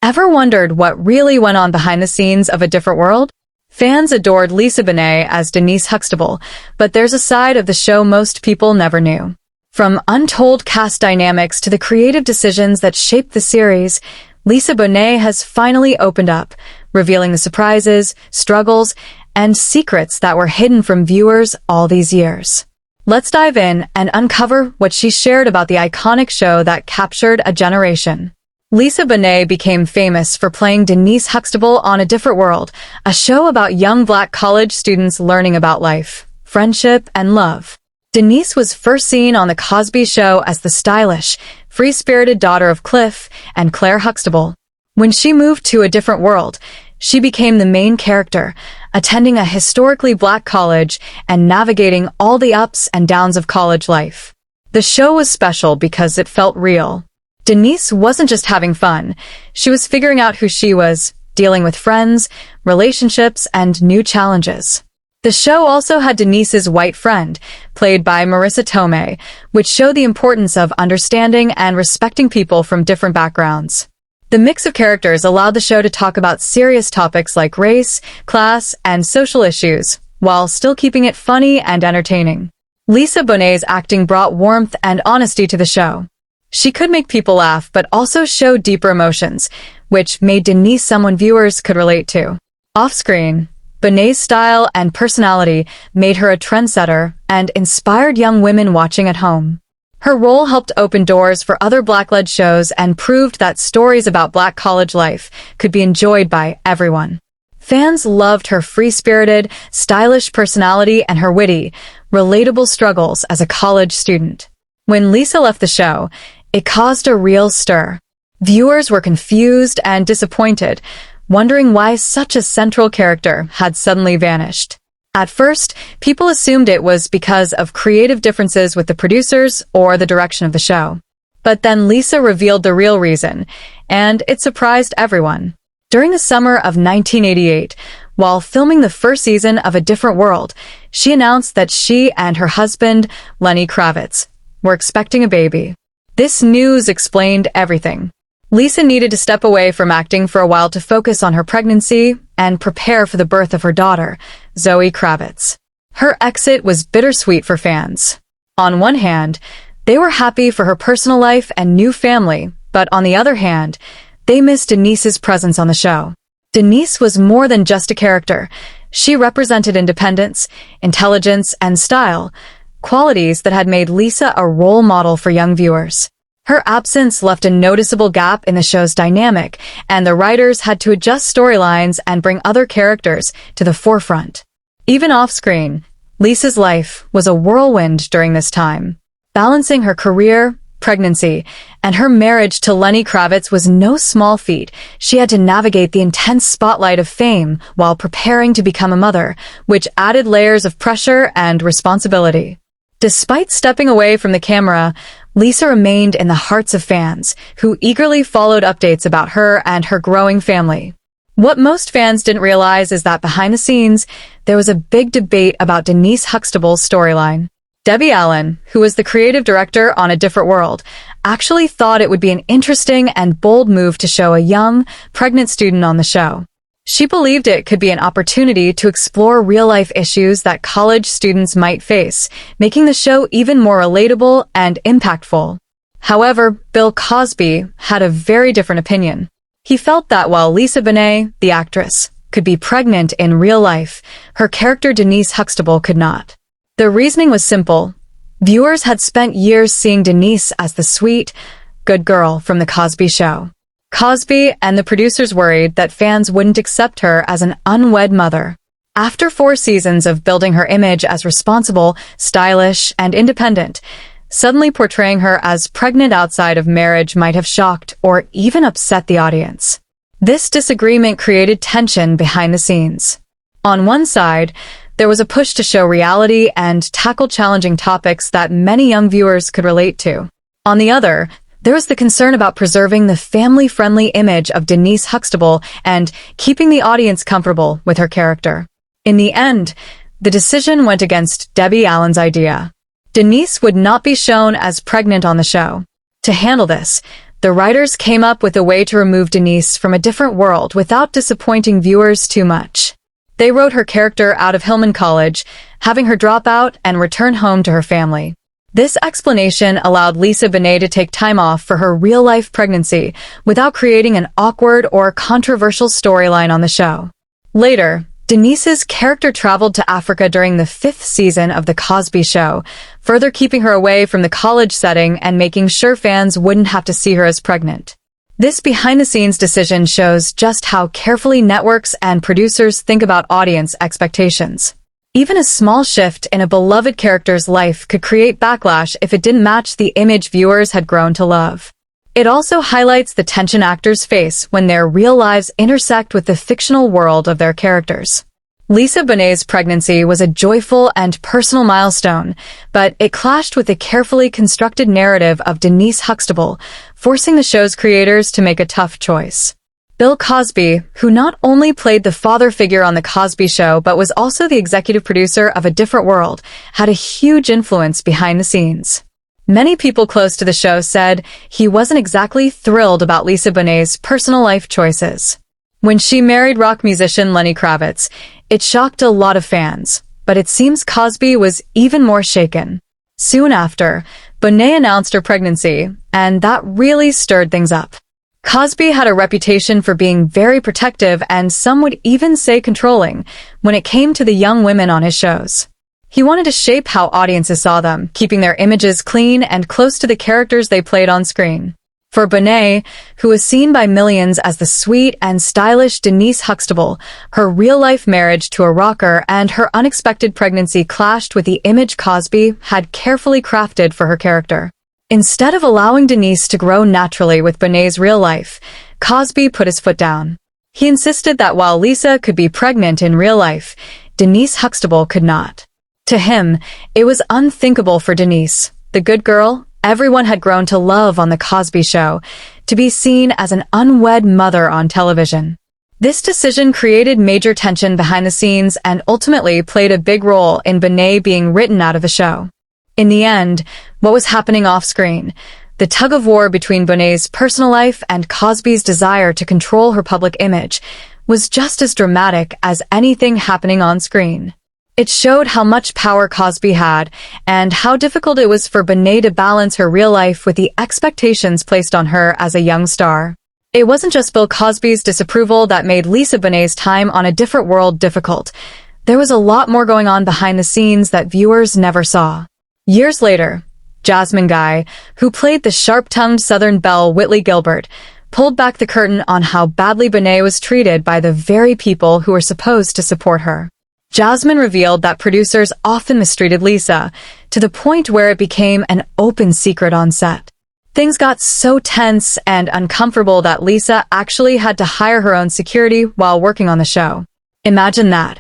Ever wondered what really went on behind the scenes of A Different World? Fans adored Lisa Bonet as Denise Huxtable, but there's a side of the show most people never knew. From untold cast dynamics to the creative decisions that shaped the series, Lisa Bonet has finally opened up, revealing the surprises, struggles, and secrets that were hidden from viewers all these years. Let's dive in and uncover what she shared about the iconic show that captured a generation. Lisa Bonet became famous for playing Denise Huxtable on A Different World, a show about young Black college students learning about life, friendship, and love. Denise was first seen on The Cosby Show as the stylish, free-spirited daughter of Cliff and Claire Huxtable. When she moved to A Different World, she became the main character, attending a historically Black college and navigating all the ups and downs of college life. The show was special because it felt real. Denise wasn't just having fun. She was figuring out who she was, dealing with friends, relationships, and new challenges. The show also had Denise's white friend, played by Marissa Tomei, which showed the importance of understanding and respecting people from different backgrounds. The mix of characters allowed the show to talk about serious topics like race, class, and social issues, while still keeping it funny and entertaining. Lisa Bonet's acting brought warmth and honesty to the show. She could make people laugh, but also show deeper emotions, which made Denise someone viewers could relate to. Off-screen, Bonet's style and personality made her a trendsetter and inspired young women watching at home. Her role helped open doors for other Black-led shows and proved that stories about Black college life could be enjoyed by everyone. Fans loved her free-spirited, stylish personality and her witty, relatable struggles as a college student. When Lisa left the show, it caused a real stir. Viewers were confused and disappointed, wondering why such a central character had suddenly vanished. At first, people assumed it was because of creative differences with the producers or the direction of the show. But then Lisa revealed the real reason, and it surprised everyone. During the summer of 1988, while filming the first season of A Different World, she announced that she and her husband, Lenny Kravitz, were expecting a baby. This news explained everything. Lisa needed to step away from acting for a while to focus on her pregnancy and prepare for the birth of her daughter, Zoe Kravitz. Her exit was bittersweet for fans. On one hand, they were happy for her personal life and new family, but on the other hand, they missed Denise's presence on the show. Denise was more than just a character. She represented independence, intelligence, and style, qualities that had made Lisa a role model for young viewers. Her absence left a noticeable gap in the show's dynamic, and the writers had to adjust storylines and bring other characters to the forefront. Even off-screen, Lisa's life was a whirlwind during this time. Balancing her career, pregnancy, and her marriage to Lenny Kravitz was no small feat. She had to navigate the intense spotlight of fame while preparing to become a mother, which added layers of pressure and responsibility. Despite stepping away from the camera, Lisa remained in the hearts of fans, who eagerly followed updates about her and her growing family. What most fans didn't realize is that behind the scenes, there was a big debate about Denise Huxtable's storyline. Debbie Allen, who was the creative director on A Different World, actually thought it would be an interesting and bold move to show a young, pregnant student on the show. She believed it could be an opportunity to explore real-life issues that college students might face, making the show even more relatable and impactful. However, Bill Cosby had a very different opinion. He felt that while Lisa Bonet, the actress, could be pregnant in real life, her character Denise Huxtable could not. The reasoning was simple. Viewers had spent years seeing Denise as the sweet, good girl from The Cosby Show. Cosby and the producers worried that fans wouldn't accept her as an unwed mother. After 4 seasons of building her image as responsible, stylish, and independent, suddenly portraying her as pregnant outside of marriage might have shocked or even upset the audience. This disagreement created tension behind the scenes. On one side, there was a push to show reality and tackle challenging topics that many young viewers could relate to. On the other, there was the concern about preserving the family-friendly image of Denise Huxtable and keeping the audience comfortable with her character. In the end, the decision went against Debbie Allen's idea. Denise would not be shown as pregnant on the show. To handle this, the writers came up with a way to remove Denise from a different world without disappointing viewers too much. They wrote her character out of Hillman College, having her drop out and return home to her family. This explanation allowed Lisa Bonet to take time off for her real-life pregnancy without creating an awkward or controversial storyline on the show. Later, Denise's character traveled to Africa during the 5th season of The Cosby Show, further keeping her away from the college setting and making sure fans wouldn't have to see her as pregnant. This behind-the-scenes decision shows just how carefully networks and producers think about audience expectations. Even a small shift in a beloved character's life could create backlash if it didn't match the image viewers had grown to love. It also highlights the tension actors face when their real lives intersect with the fictional world of their characters. Lisa Bonet's pregnancy was a joyful and personal milestone, but it clashed with the carefully constructed narrative of Denise Huxtable, forcing the show's creators to make a tough choice. Bill Cosby, who not only played the father figure on The Cosby Show but was also the executive producer of A Different World, had a huge influence behind the scenes. Many people close to the show said he wasn't exactly thrilled about Lisa Bonet's personal life choices. When she married rock musician Lenny Kravitz, it shocked a lot of fans, but it seems Cosby was even more shaken. Soon after, Bonet announced her pregnancy, and that really stirred things up. Cosby had a reputation for being very protective and some would even say controlling when it came to the young women on his shows. He wanted to shape how audiences saw them, keeping their images clean and close to the characters they played on screen. For Bonet, who was seen by millions as the sweet and stylish Denise Huxtable, her real-life marriage to a rocker and her unexpected pregnancy clashed with the image Cosby had carefully crafted for her character. Instead of allowing Denise to grow naturally with Bonet's real life, Cosby put his foot down. He insisted that while Lisa could be pregnant in real life, Denise Huxtable could not. To him, it was unthinkable for Denise, the good girl everyone had grown to love on The Cosby Show, to be seen as an unwed mother on television. This decision created major tension behind the scenes and ultimately played a big role in Bonet being written out of the show. In the end, what was happening off-screen, the tug-of-war between Bonet's personal life and Cosby's desire to control her public image, was just as dramatic as anything happening on screen. It showed how much power Cosby had and how difficult it was for Bonet to balance her real life with the expectations placed on her as a young star. It wasn't just Bill Cosby's disapproval that made Lisa Bonet's time on A Different World difficult. There was a lot more going on behind the scenes that viewers never saw. Years later, Jasmine Guy, who played the sharp-tongued Southern belle Whitley Gilbert, pulled back the curtain on how badly Bonet was treated by the very people who were supposed to support her. Jasmine revealed that producers often mistreated Lisa, to the point where it became an open secret on set. Things got so tense and uncomfortable that Lisa actually had to hire her own security while working on the show. Imagine that,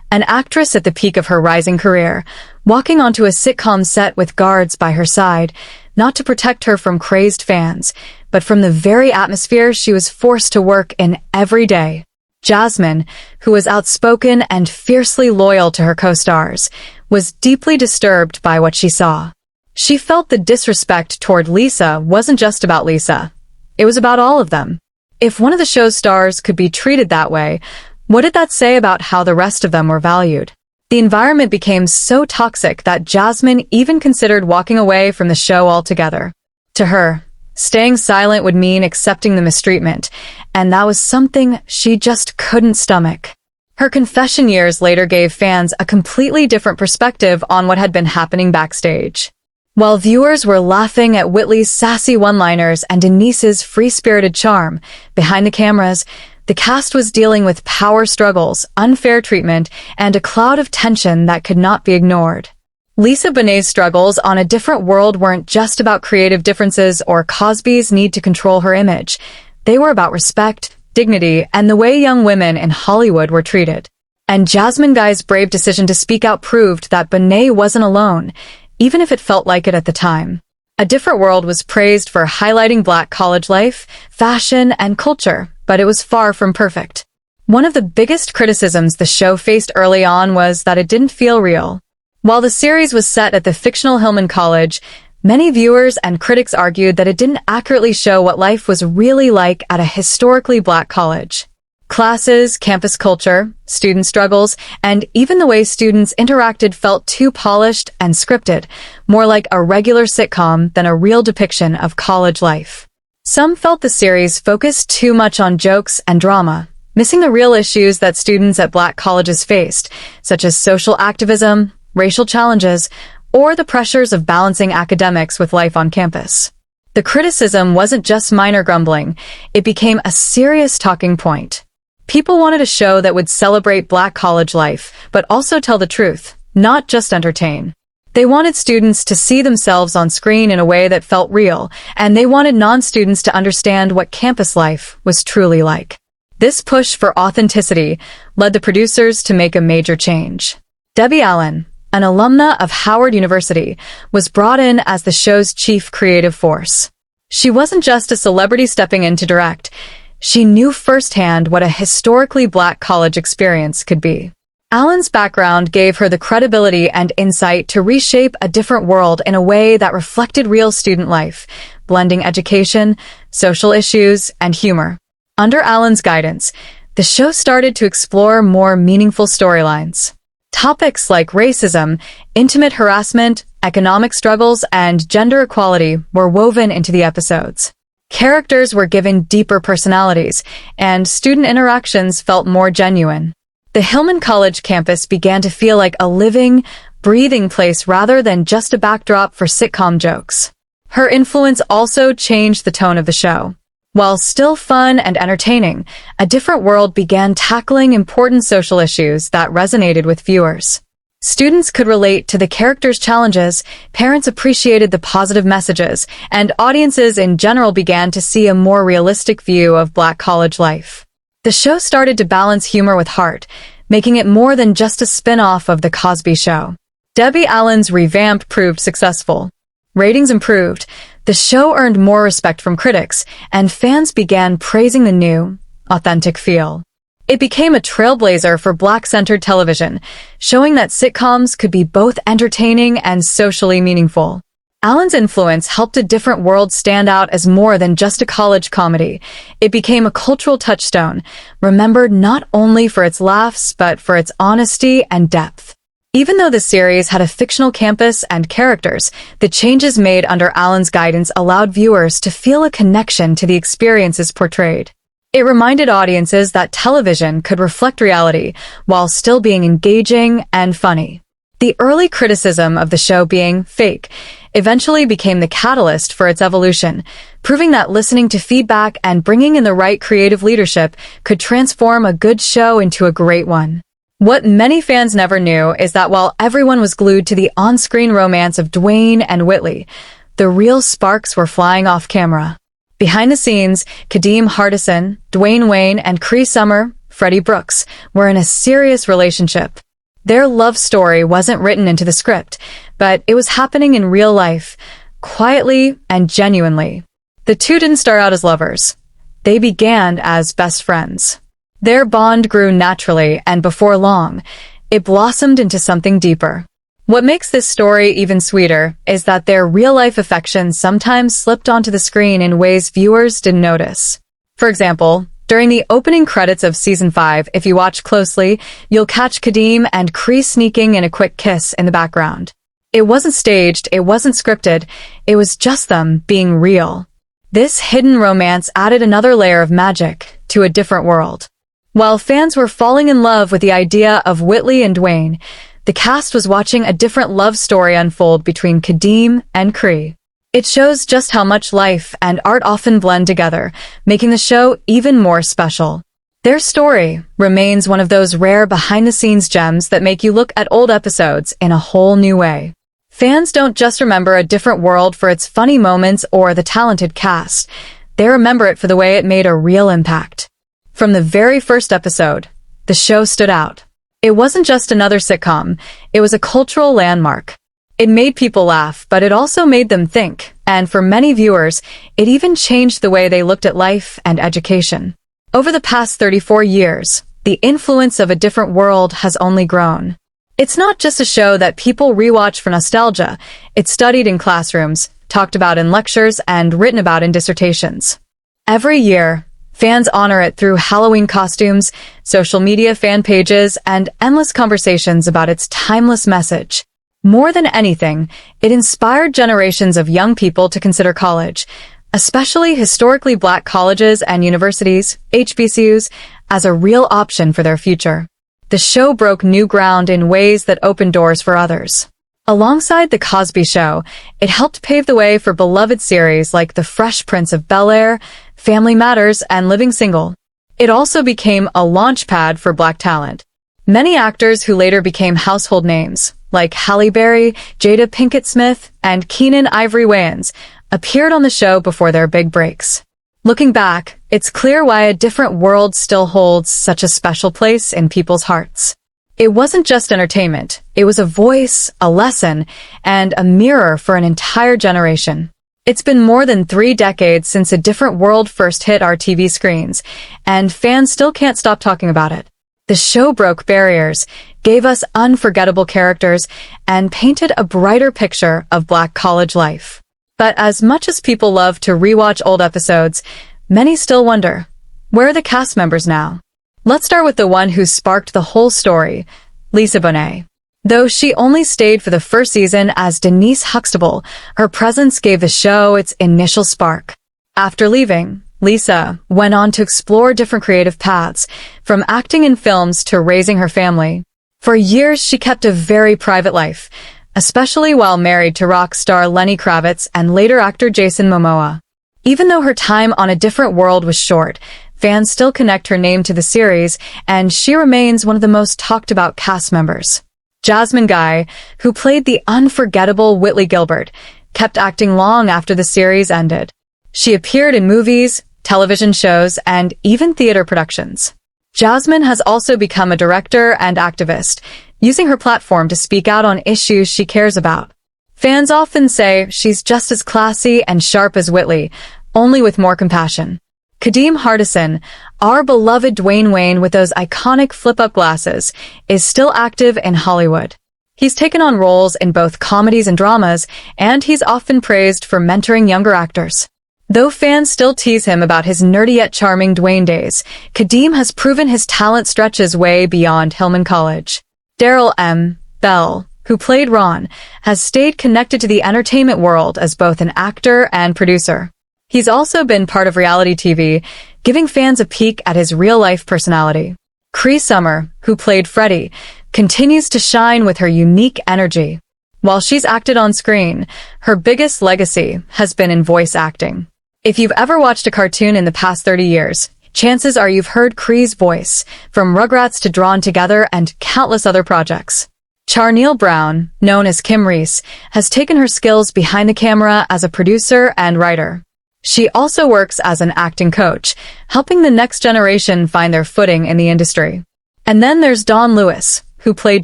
an actress at the peak of her rising career, walking onto a sitcom set with guards by her side, not to protect her from crazed fans, but from the very atmosphere she was forced to work in every day. Jasmine, who was outspoken and fiercely loyal to her co-stars, was deeply disturbed by what she saw. She felt the disrespect toward Lisa wasn't just about Lisa. It was about all of them. If one of the show's stars could be treated that way, what did that say about how the rest of them were valued? The environment became so toxic that Jasmine even considered walking away from the show altogether. To her, staying silent would mean accepting the mistreatment, and that was something she just couldn't stomach. Her confession years later gave fans a completely different perspective on what had been happening backstage. While viewers were laughing at Whitley's sassy one-liners and Denise's free-spirited charm, behind the cameras, the cast was dealing with power struggles, unfair treatment, and a cloud of tension that could not be ignored. Lisa Bonet's struggles on A Different World weren't just about creative differences or Cosby's need to control her image. They were about respect, dignity, and the way young women in Hollywood were treated. And Jasmine Guy's brave decision to speak out proved that Bonet wasn't alone, even if it felt like it at the time. A Different World was praised for highlighting Black college life, fashion, and culture, but it was far from perfect. One of the biggest criticisms the show faced early on was that it didn't feel real. While the series was set at the fictional Hillman College, Many viewers and critics argued that it didn't accurately show what life was really like at a historically black college. Classes, campus culture, student struggles, and even the way students interacted felt too polished and scripted, more like a regular sitcom than a real depiction of college life. Some felt the series focused too much on jokes and drama, missing the real issues that students at black colleges faced, such as social activism, racial challenges, or the pressures of balancing academics with life on campus. The criticism wasn't just minor grumbling, it became a serious talking point. People wanted a show that would celebrate black college life, but also tell the truth, not just entertain. They wanted students to see themselves on screen in a way that felt real, and they wanted non-students to understand what campus life was truly like. This push for authenticity led the producers to make a major change. Debbie Allen, an alumna of Howard University, was brought in as the show's chief creative force. She wasn't just a celebrity stepping in to direct. She knew firsthand what a historically black college experience could be. Allen's background gave her the credibility and insight to reshape a different world in a way that reflected real student life, blending education, social issues, and humor. Under Allen's guidance, the show started to explore more meaningful storylines. Topics like racism, intimate harassment, economic struggles, and gender equality were woven into the episodes. Characters were given deeper personalities, and student interactions felt more genuine. The Hillman College campus began to feel like a living, breathing place rather than just a backdrop for sitcom jokes. Her influence also changed the tone of the show. While still fun and entertaining, A Different World began tackling important social issues that resonated with viewers. Students could relate to the characters' challenges, parents appreciated the positive messages, and audiences in general began to see a more realistic view of black college life. The show started to balance humor with heart, making it more than just a spin-off of The Cosby Show. Debbie Allen's revamp proved successful. Ratings improved, the show earned more respect from critics, and fans began praising the new, authentic feel. It became a trailblazer for black-centered television, showing that sitcoms could be both entertaining and socially meaningful. Allen's influence helped A Different World stand out as more than just a college comedy. It became a cultural touchstone, remembered not only for its laughs but for its honesty and depth. Even though the series had a fictional campus and characters, the changes made under Allen's guidance allowed viewers to feel a connection to the experiences portrayed. It reminded audiences that television could reflect reality while still being engaging and funny. The early criticism of the show being fake eventually became the catalyst for its evolution, proving that listening to feedback and bringing in the right creative leadership could transform a good show into a great one. What many fans never knew is that while everyone was glued to the on-screen romance of Dwayne and Whitley, the real sparks were flying off camera. Behind the scenes, Kadeem Hardison, Dwayne Wayne, and Cree Summer, Freddie Brooks, were in a serious relationship. Their love story wasn't written into the script, but it was happening in real life, quietly and genuinely. The two didn't start out as lovers. They began as best friends. Their bond grew naturally, and before long, it blossomed into something deeper. What makes this story even sweeter is that their real-life affection sometimes slipped onto the screen in ways viewers didn't notice. For example, during the opening credits of Season 5, if you watch closely, you'll catch Kadeem and Cree sneaking in a quick kiss in the background. It wasn't staged, it wasn't scripted, it was just them being real. This hidden romance added another layer of magic to A Different World. While fans were falling in love with the idea of Whitley and Dwayne, the cast was watching a different love story unfold between Kadeem and Cree. It shows just how much life and art often blend together, making the show even more special. Their story remains one of those rare behind-the-scenes gems that make you look at old episodes in a whole new way. Fans don't just remember A Different World for its funny moments or the talented cast. They remember it for the way it made a real impact. From the very first episode, the show stood out. It wasn't just another sitcom, it was a cultural landmark. It made people laugh, but it also made them think, and for many viewers, it even changed the way they looked at life and education. Over the past 34 years, the influence of A Different World has only grown. It's not just a show that people rewatch for nostalgia. It's studied in classrooms, talked about in lectures, and written about in dissertations. Every year, fans honor it through Halloween costumes, social media fan pages, and endless conversations about its timeless message. More than anything, it inspired generations of young people to consider college, especially historically black colleges and universities, HBCUs, as a real option for their future. The show broke new ground in ways that opened doors for others. Alongside The Cosby Show, it helped pave the way for beloved series like The Fresh Prince of Bel-Air, Family Matters, and Living Single. It also became a launchpad for black talent. Many actors who later became household names, like Halle Berry, Jada Pinkett Smith, and Keenan Ivory Wayans, appeared on the show before their big breaks. Looking back, it's clear why A Different World still holds such a special place in people's hearts. It wasn't just entertainment. It was a voice, a lesson, and a mirror for an entire generation. It's been more than 3 decades since A Different World first hit our TV screens, and fans still can't stop talking about it. The show broke barriers, gave us unforgettable characters, and painted a brighter picture of black college life. But as much as people love to rewatch old episodes, many still wonder, where are the cast members now? Let's start with the one who sparked the whole story, Lisa Bonet. Though she only stayed for the first season as Denise Huxtable, her presence gave the show its initial spark. After leaving, Lisa went on to explore different creative paths, from acting in films to raising her family. For years, she kept a very private life, especially while married to rock star Lenny Kravitz and later actor Jason Momoa. Even though her time on A Different World was short, fans still connect her name to the series, and she remains one of the most talked about cast members. Jasmine Guy, who played the unforgettable Whitley Gilbert, kept acting long after the series ended. She appeared in movies, television shows, and even theater productions. Jasmine has also become a director and activist, using her platform to speak out on issues she cares about. Fans often say she's just as classy and sharp as Whitley, only with more compassion. Kadeem Hardison, our beloved Dwayne Wayne with those iconic flip-up glasses, is still active in Hollywood. He's taken on roles in both comedies and dramas, and he's often praised for mentoring younger actors. Though fans still tease him about his nerdy yet charming Dwayne days, Kadeem has proven his talent stretches way beyond Hillman College. Daryl M. Bell, who played Ron, has stayed connected to the entertainment world as both an actor and producer. He's also been part of reality TV, giving fans a peek at his real-life personality. Cree Summer, who played Freddie, continues to shine with her unique energy. While she's acted on screen, her biggest legacy has been in voice acting. If you've ever watched a cartoon in the past 30 years, chances are you've heard Cree's voice, from Rugrats to Drawn Together and countless other projects. Charneil Brown, known as Kim Reese, has taken her skills behind the camera as a producer and writer. She also works as an acting coach, helping the next generation find their footing in the industry. And then there's Dawn Lewis, who played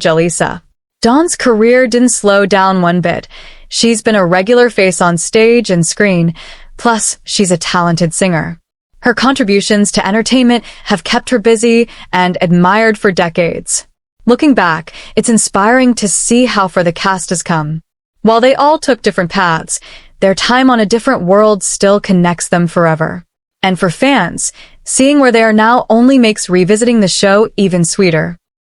Jaleesa. Dawn's career didn't slow down one bit. She's been a regular face on stage and screen, plus she's a talented singer. Her contributions to entertainment have kept her busy and admired for decades. Looking back, it's inspiring to see how far the cast has come. While they all took different paths, their time on A Different World still connects them forever. And for fans, seeing where they are now only makes revisiting the show even sweeter.